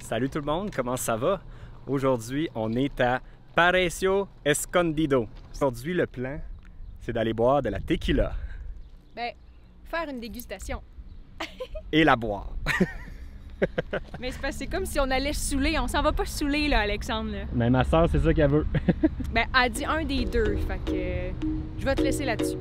Salut tout le monde, comment ça va? Aujourd'hui, on est à Parecio Escondido. Aujourd'hui, le plan, c'est d'aller boire de la tequila. Ben, faire une dégustation. Et la boire. Mais c'est parce que c'est comme si on allait saouler. On s'en va pas saouler, là, Alexandre. Là. Mais ma soeur, c'est ça qu'elle veut. Ben, elle dit un des deux. Fait que je vais te laisser là-dessus.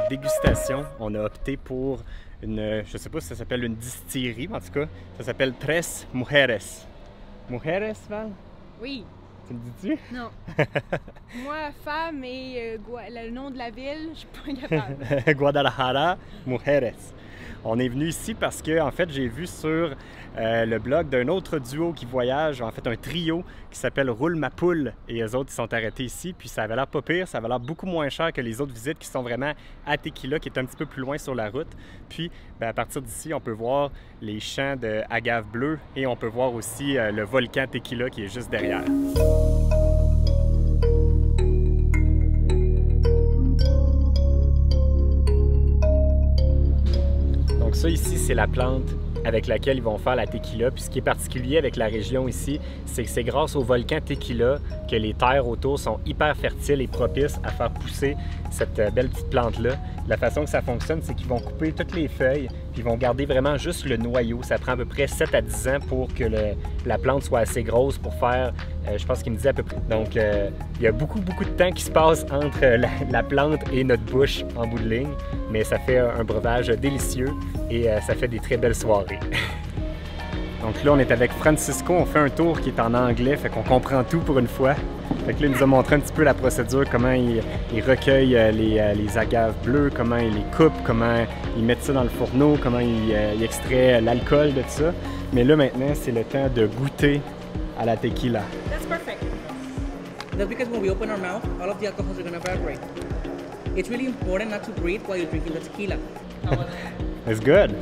Dégustation, on a opté pour une, je sais pas si ça s'appelle une distillerie, mais en tout cas, ça s'appelle Tres Mujeres. Mujeres, Val? Oui. Tu me dis-tu? Non. Moi, femme et le nom de la ville, je suis pas capable. Guadalajara, Mujeres. On est venu ici parce que, en fait, j'ai vu sur le blog d'un autre duo qui voyage, en fait un trio qui s'appelle Roule ma poule, et eux autres ils sont arrêtés ici, puis ça avait l'air pas pire, ça avait l'air beaucoup moins cher que les autres visites qui sont vraiment à Tequila, qui est un petit peu plus loin sur la route. Puis ben, à partir d'ici, on peut voir les champs de agave bleue et on peut voir aussi le volcan Tequila qui est juste derrière. Donc ça ici, c'est la plante avec laquelle ils vont faire la tequila. Puis ce qui est particulier avec la région ici, c'est que c'est grâce au volcan Tequila que les terres autour sont hyper fertiles et propices à faire pousser cette belle petite plante-là. La façon que ça fonctionne, c'est qu'ils vont couper toutes les feuilles, puis ils vont garder vraiment juste le noyau. Ça prend à peu près 7 à 10 ans pour que la plante soit assez grosse pour faire, je pense qu'il me dit à peu près. Donc, il y a beaucoup de temps qui se passe entre la plante et notre bouche en bout de ligne, mais ça fait un breuvage délicieux et ça fait des très belles soirées. Donc là, on est avec Francisco, on fait un tour qui est en anglais, fait qu'on comprend tout pour une fois. Fait que là, il nous a montré un petit peu la procédure, comment il recueille les agaves bleues, comment il les coupe, comment il met ça dans le fourneau, comment il extrait l'alcool de tout ça. Mais là, maintenant, c'est le temps de goûter à la tequila. That's perfect. That's because when we open our mouth, all of the alcohols are going to evaporate. It's really important not to breathe while you're drinking the tequila. It's good.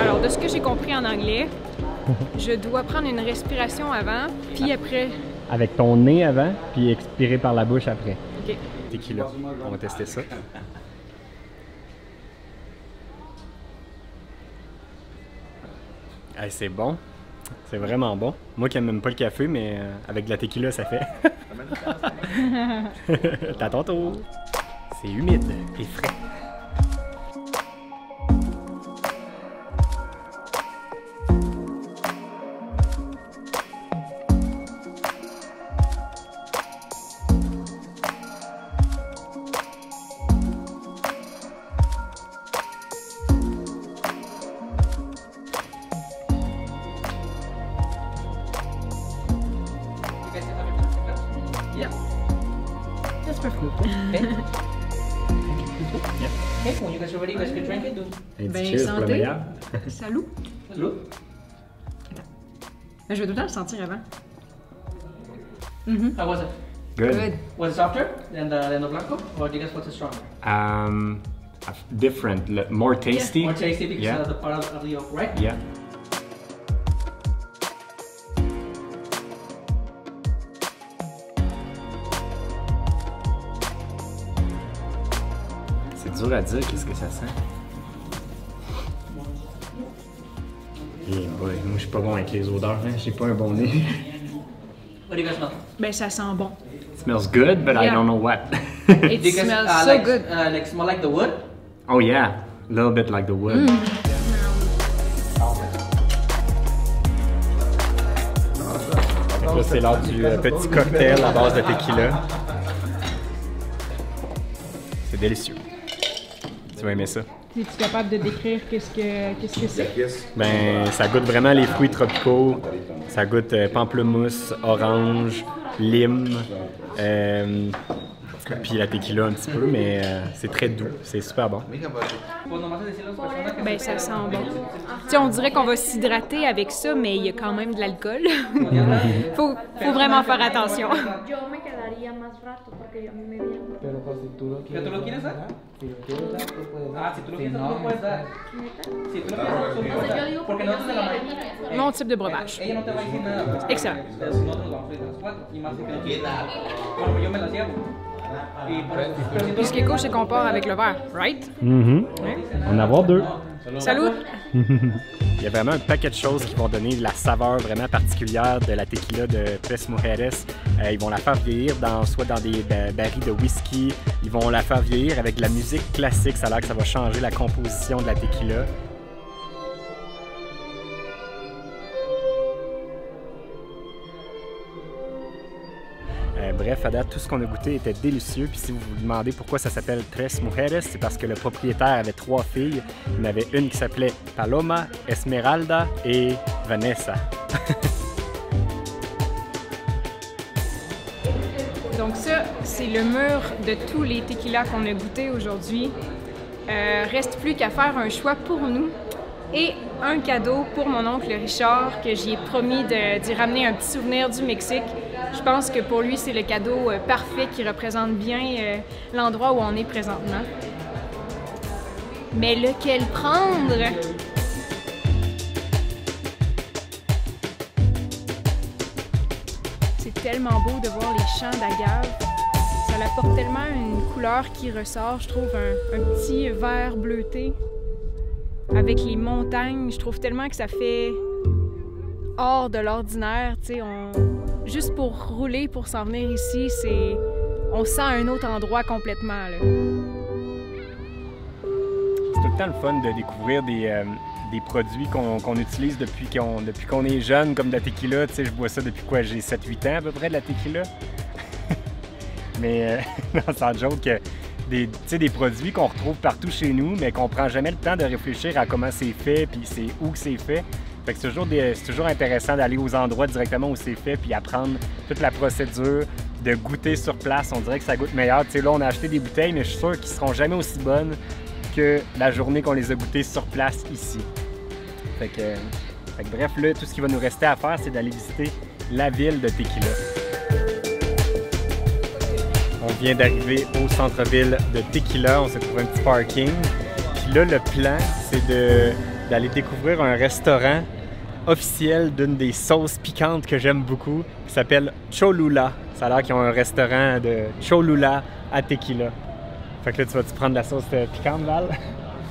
Alors, de ce que j'ai compris en anglais, je dois prendre une respiration avant, puis après... Avec ton nez avant, puis expirer par la bouche après. OK. Tequila. On va tester ça. Hey, c'est bon. C'est vraiment bon. Moi qui aime même pas le café, mais avec de la tequila, ça fait. T'as ton tour. C'est humide et frais. Yeah. That's perfect. Okay? Okay, when you guys are ready, you guys can drink it. Ben, cheers pour le santé. meilleur. Salut. Salud. Ben, je vais tout le temps le sentir avant. How was it? Good. Was it softer than the blanco, or do you guys want it stronger? Different, more tasty. More tasty because Yeah. of the part of the yolk, right? Yeah. C'est dur à dire qu'est-ce que ça sent. Hey boy, moi je suis pas bon avec les odeurs, hein? J'ai pas un bon nez. What do you guys smell? Ben, ça sent bon. It smells good, but I Yeah. don't know what. It Do you guys smells so like, good. like smell like the wood? Oh yeah, a little bit like the wood. Donc là, c'est l'heure du petit cocktail à base de tequila. C'est délicieux. Tu vas aimer ça. Es-tu capable de décrire qu'est-ce que c'est? Ben, ça goûte vraiment les fruits tropicaux. Ça goûte pamplemousse, orange, lime. Puis la tequila un petit peu, mais c'est très doux, c'est super bon. Ben, ça sent bon. Tu sais, on dirait qu'on va s'hydrater avec ça, mais il y a quand même de l'alcool. faut vraiment faire attention. Yo me quedaría más rato porque a mí me viene. Pero pues, si tú lo quieres dar, si lo quieres dar, tú puedes dar. Ah, si tú lo quieres dar, tú lo puedes dar. Si tú lo quieres dar, tú lo puedes dar. Porque no te la mayoría. Mon type de breuvage. Ella no te va a decir nada. Excellent. Pero si nosotros vamos a ir a las 4 y más si quieres. Bueno, pues yo me las llevo. Y por eso. Puis ce qui est cool, c'est qu'on part avec le verre, right? On en avoir 2. Salut! Il y a vraiment un paquet de choses qui vont donner la saveur vraiment particulière de la tequila de Tres Mujeres. Ils vont la faire vieillir soit dans des barils de whisky. Ils vont la faire vieillir avec de la musique classique. Ça a l'air que ça va changer la composition de la tequila. Bref, à date, tout ce qu'on a goûté était délicieux. Puis si vous vous demandez pourquoi ça s'appelle Tres Mujeres, c'est parce que le propriétaire avait 3 filles. Il y en avait une qui s'appelait Paloma, Esmeralda et Vanessa. Donc ça, c'est le mur de tous les tequilas qu'on a goûtés aujourd'hui. Reste plus qu'à faire un choix pour nous et un cadeau pour mon oncle Richard, que j'y ai promis d'y ramener un petit souvenir du Mexique. Je pense que pour lui, c'est le cadeau parfait qui représente bien l'endroit où on est présentement. Mais lequel prendre? C'est tellement beau de voir les champs d'agave. Ça apporte tellement une couleur qui ressort, je trouve, un petit vert bleuté. Avec les montagnes, je trouve tellement que ça fait hors de l'ordinaire, tu sais, juste pour rouler, pour s'en venir ici, on sent un autre endroit complètement, là. C'est tout le temps le fun de découvrir des produits qu'on utilise depuis qu'on est jeune, comme de la tequila. Tu sais, je bois ça depuis quoi? J'ai 7-8 ans à peu près de la tequila. Mais non, sans joke, des produits qu'on retrouve partout chez nous, mais qu'on prend jamais le temps de réfléchir à comment c'est fait, puis c'est où que c'est fait. Fait que c'est toujours intéressant d'aller aux endroits directement où c'est fait, puis apprendre toute la procédure, de goûter sur place. On dirait que ça goûte meilleur. Tu sais, là, on a acheté des bouteilles, mais je suis sûr qu'ils seront jamais aussi bonnes que la journée qu'on les a goûtées sur place ici. Fait que bref, là, tout ce qui va nous rester à faire, c'est d'aller visiter la ville de Tequila. On vient d'arriver au centre-ville de Tequila. On s'est trouvé un petit parking. Puis là, le plan, c'est d'aller découvrir un restaurant officiel d'une des sauces piquantes que j'aime beaucoup, qui s'appelle Cholula. Ça a l'air qu'ils ont un restaurant de Cholula à Tequila. Fait que là, tu vas-tu prendre la sauce piquante, Val?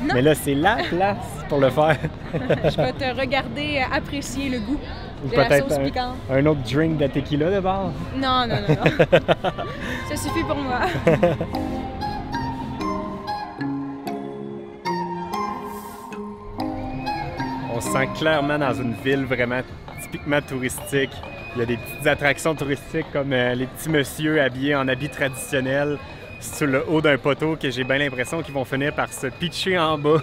Non. Mais là, c'est la place pour le faire. Je vais te regarder apprécier le goût Ou de la peut-être sauce piquante. un autre drink de tequila de bord. Non. Ça suffit pour moi. On se sent clairement dans une ville vraiment typiquement touristique. Il y a des petites attractions touristiques comme les petits messieurs habillés en habits traditionnels sur le haut d'un poteau que j'ai bien l'impression qu'ils vont finir par se pitcher en bas.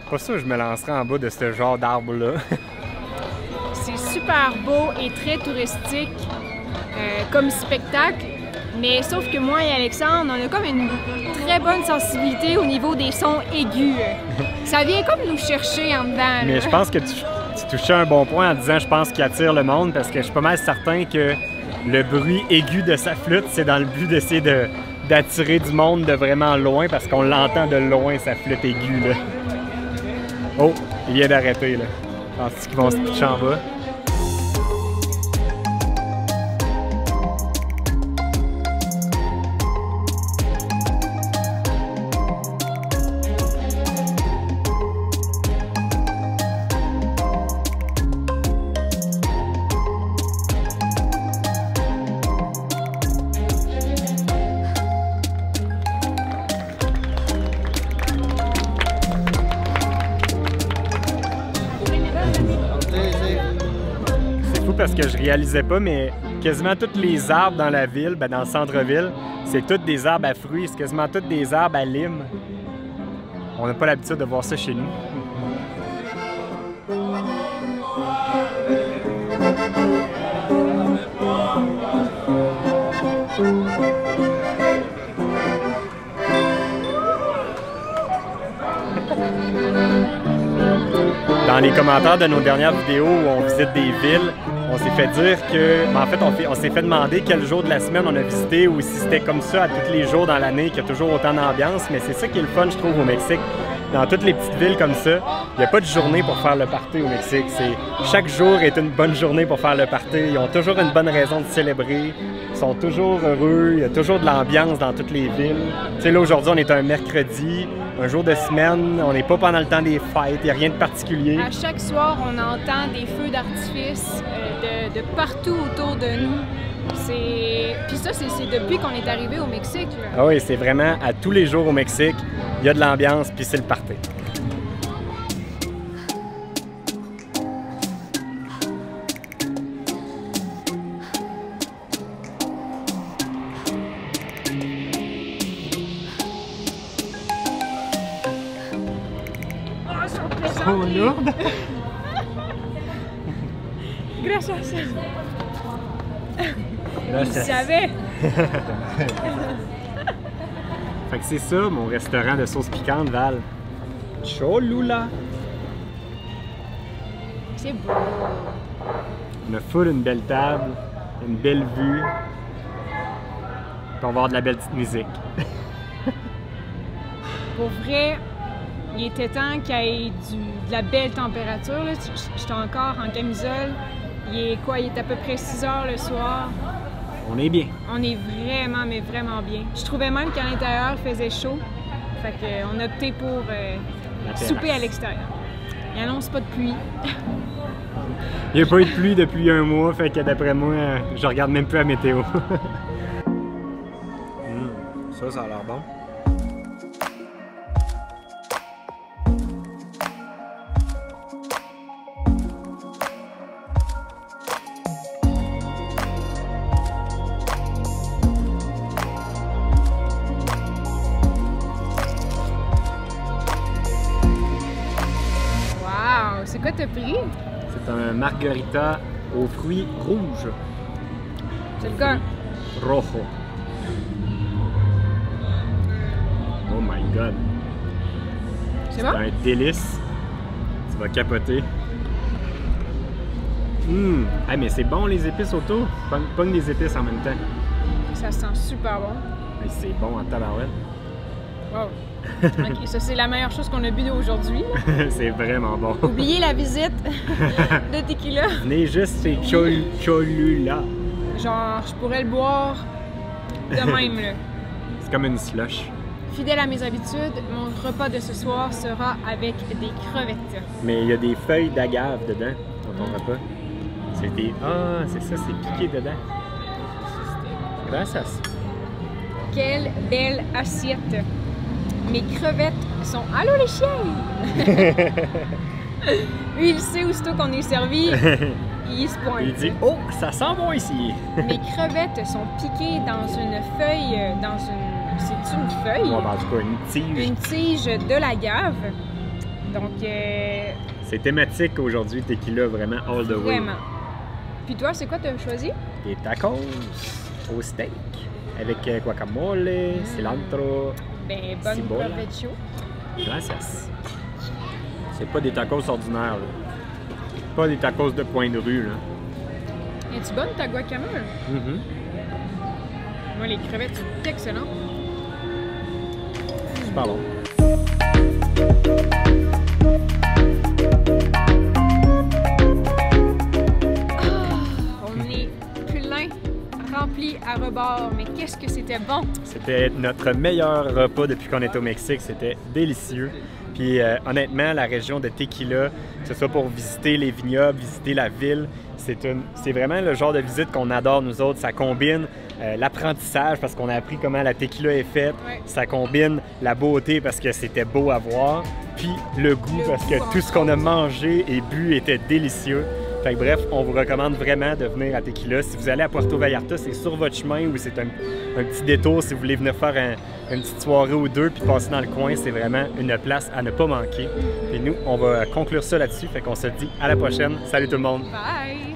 Pas sûr que je me lancerai en bas de ce genre d'arbre-là. C'est super beau et très touristique comme spectacle. Mais sauf que moi et Alexandre, on a comme une très bonne sensibilité au niveau des sons aigus. Ça vient comme nous chercher en dedans. Là. Mais je pense que tu touchais un bon point en disant je pense qu'il attire le monde parce que je suis pas mal certain que le bruit aigu de sa flûte, c'est dans le but d'essayer d'attirer du monde de vraiment loin parce qu'on l'entend de loin, sa flûte aiguë. Là. Oh, il vient d'arrêter. Là. Penses-tu qu'ils vont se pitcher en bas? Parce que je réalisais pas, mais quasiment tous les arbres dans la ville, dans le centre-ville, c'est tous des arbres à fruits, c'est quasiment tous des arbres à lime. On n'a pas l'habitude de voir ça chez nous. commentaires de nos dernières vidéos où on visite des villes, on s'est fait dire que... En fait, on s'est fait demander quel jour de la semaine on a visité ou si c'était comme ça à tous les jours dans l'année, qu'il y a toujours autant d'ambiance. Mais c'est ça qui est le fun, je trouve, au Mexique. Dans toutes les petites villes comme ça, il n'y a pas de journée pour faire le party au Mexique. Chaque jour est une bonne journée pour faire le party. Ils ont toujours une bonne raison de célébrer. Ils sont toujours heureux. Il y a toujours de l'ambiance dans toutes les villes. Tu sais, là, aujourd'hui, on est un mercredi, un jour de semaine. On n'est pas pendant le temps des fêtes. Il n'y a rien de particulier. À chaque soir, on entend des feux d'artifice de partout autour de nous. Puis ça, c'est depuis qu'on est arrivé au Mexique. Là. Ah oui, c'est vraiment à tous les jours au Mexique. Il y a de l'ambiance, puis c'est le party. Oh, sont Oh, lourdes! Gracias! Il Gracias. savait! Fait que c'est ça, mon restaurant de sauce piquante, Val. Cholula! C'est beau! On a full une belle table, une belle vue. Puis on va avoir de la belle petite musique. Pour vrai, il était temps qu'il y ait de la belle température. J'étais encore en camisole. Il est quoi? Il est à peu près 6 heures le soir. On est bien. On est vraiment, mais vraiment bien. Je trouvais même qu'à l'intérieur, il faisait chaud. Fait qu'on a opté pour souper à l'extérieur. Il annonce pas de pluie. Il n'y a pas eu de pluie depuis un mois, fait que d'après moi, je regarde même plus la météo. Ça a l'air bon. C'est quoi t'as pris? C'est un margarita aux fruits rouges. C'est le cas. Rojo. Oh my god. C'est C'est bon? un délice. Tu vas capoter. Ah, mais c'est bon les épices autour. Pogne des épices en même temps. Ça sent super bon. Mais c'est bon en tabarouette. Wow. Ok, ça c'est la meilleure chose qu'on a bu aujourd'hui. C'est vraiment bon. Oubliez la visite de tequila. Venez juste, c'est Cholula. Genre, je pourrais le boire de même, là. C'est comme une slush. Fidèle à mes habitudes, mon repas de ce soir sera avec des crevettes. Mais il y a des feuilles d'agave dedans, dans ton repas. C'est des... Ah, c'est ça, c'est piqué dedans. Gracias. Quelle belle assiette! Mes crevettes sont... Allô les chiens! Lui, il sait aussitôt qu'on est servi, il se pointe. Il dit « Oh, ça sent bon ici! » Mes crevettes sont piquées dans une feuille, dans une... C'est une feuille? Ouais, ben, en tout cas, une tige. Une tige de l'agave. Donc... C'est thématique aujourd'hui, tequila, vraiment all the way. Vraiment. Puis toi, c'est quoi t'as choisi? Des tacos au steak, avec guacamole, cilantro, Ben, bonne cibola. provecho. Gracias. C'est pas des tacos ordinaires, là. Pas des tacos de coin de rue, là. Es-tu bonne ta guacamole? Moi, les crevettes sont excellentes. Super bon. On est plein, rempli à rebord, mais qu'est-ce que c'était bon! C'était notre meilleur repas depuis qu'on est au Mexique. C'était délicieux. Puis honnêtement, la région de Tequila, que ce soit pour visiter les vignobles, visiter la ville, c'est vraiment le genre de visite qu'on adore nous autres. Ça combine l'apprentissage parce qu'on a appris comment la tequila est faite. Ouais. Ça combine la beauté parce que c'était beau à voir. Puis le goût parce que tout ce qu'on a mangé et bu était délicieux. Fait que bref, on vous recommande vraiment de venir à Tequila. Si vous allez à Puerto Vallarta, c'est sur votre chemin ou c'est un petit détour si vous voulez venir faire une petite soirée ou deux puis passer dans le coin. C'est vraiment une place à ne pas manquer. Et nous, on va conclure ça là-dessus. Fait qu'on se dit à la prochaine. Salut tout le monde! Bye!